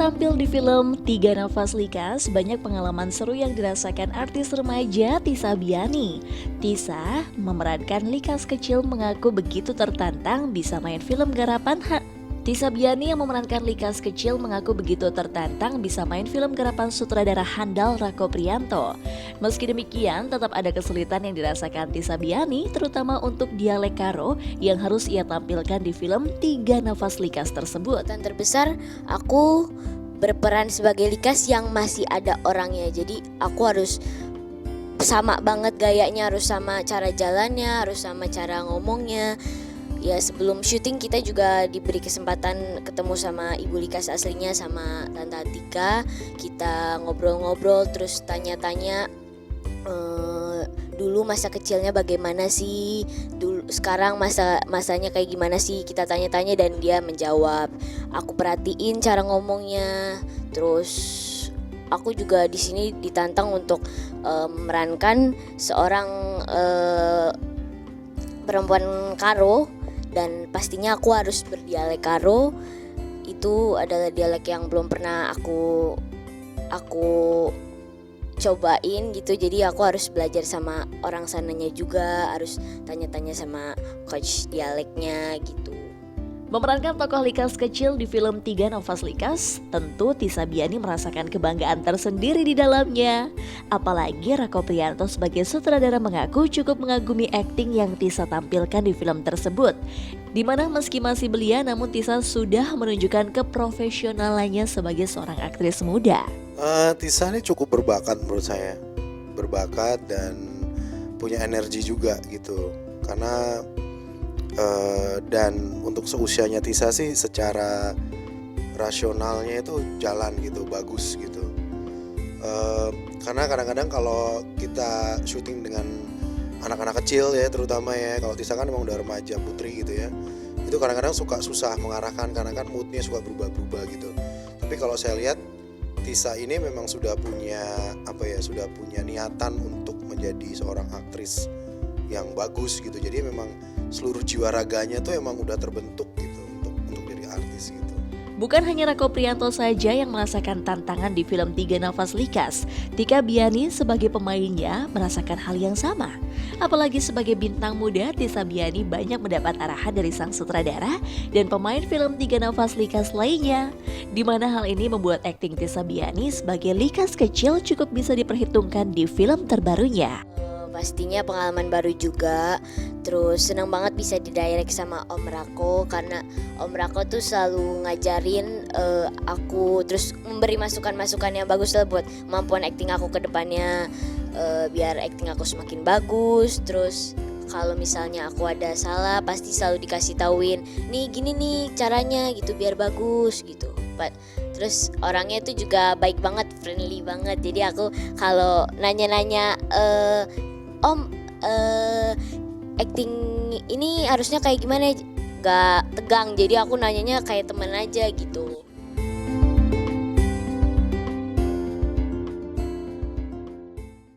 tampil di film Tiga Nafas Likas, banyak pengalaman seru yang dirasakan artis remaja Tisa Biani. Tisa memerankan Likas kecil mengaku begitu tertantang bisa main film garapan Tisa Biani yang memerankan Likas kecil mengaku begitu tertantang bisa main film garapan sutradara handal Rako Priyanto. Meski demikian, tetap ada kesulitan yang dirasakan Tisa Biani, terutama untuk dialek Karo yang harus ia tampilkan di film Tiga Nafas Likas tersebut. Dan terbesar, aku berperan sebagai Likas yang masih ada orangnya. Jadi aku harus sama banget gayanya, harus sama cara jalannya, harus sama cara ngomongnya. Ya sebelum syuting kita juga diberi kesempatan ketemu sama Ibu Likas aslinya, sama Tante Atika. Kita ngobrol-ngobrol terus tanya-tanya dulu masa kecilnya bagaimana sih, dulu sekarang masanya kayak gimana sih, kita tanya-tanya dan dia menjawab. Aku perhatiin cara ngomongnya. Terus aku juga di sini ditantang untuk memerankan seorang perempuan Karo. Dan pastinya aku harus berdialek Karo. Itu adalah dialek yang belum pernah aku cobain gitu. Jadi aku harus belajar sama orang sananya juga, harus tanya-tanya sama coach dialeknya gitu. Memerankan tokoh Likas kecil di film Tiga Nafas Likas, tentu Tisa Biani merasakan kebanggaan tersendiri di dalamnya. Apalagi Rako Priyanto sebagai sutradara mengaku cukup mengagumi akting yang Tisa tampilkan di film tersebut. Dimana meski masih belia, namun Tisa sudah menunjukkan keprofesionalannya sebagai seorang aktris muda. Tisa ini cukup berbakat menurut saya. Berbakat dan punya energi juga gitu. Karena dan untuk seusianya Tisa sih secara rasionalnya itu jalan gitu, bagus gitu. Karena kadang-kadang kalau kita syuting dengan anak-anak kecil ya, terutama ya, kalau Tisa kan memang udah remaja putri gitu ya, itu kadang-kadang suka susah mengarahkan karena kan moodnya suka berubah-berubah gitu. Tapi kalau saya lihat Tisa ini memang sudah punya sudah punya niatan untuk menjadi seorang aktris yang bagus gitu. Jadi memang seluruh jiwa raganya tuh emang udah terbentuk gitu untuk jadi artis gitu. Bukan hanya Rako Priyanto saja yang merasakan tantangan di film Tiga Nafas Likas, Tika Biani sebagai pemainnya merasakan hal yang sama. Apalagi sebagai bintang muda, Tisa Biani banyak mendapat arahan dari sang sutradara dan pemain film Tiga Nafas Likas lainnya. Di mana hal ini membuat akting Tisa Biani sebagai Likas kecil cukup bisa diperhitungkan di film terbarunya. Pastinya pengalaman baru juga. Terus senang banget bisa didirect sama Om Rako, karena Om Rako tuh selalu ngajarin aku, terus memberi masukan-masukan yang bagus lah buat kemampuan acting aku ke depannya, biar acting aku semakin bagus. Terus kalau misalnya aku ada salah pasti selalu dikasih tauin, nih gini nih caranya gitu biar bagus gitu. Terus orangnya itu juga baik banget, friendly banget. Jadi aku kalau nanya-nanya, Om, acting ini harusnya kayak gimana? Gak tegang, jadi aku nanyanya kayak teman aja gitu.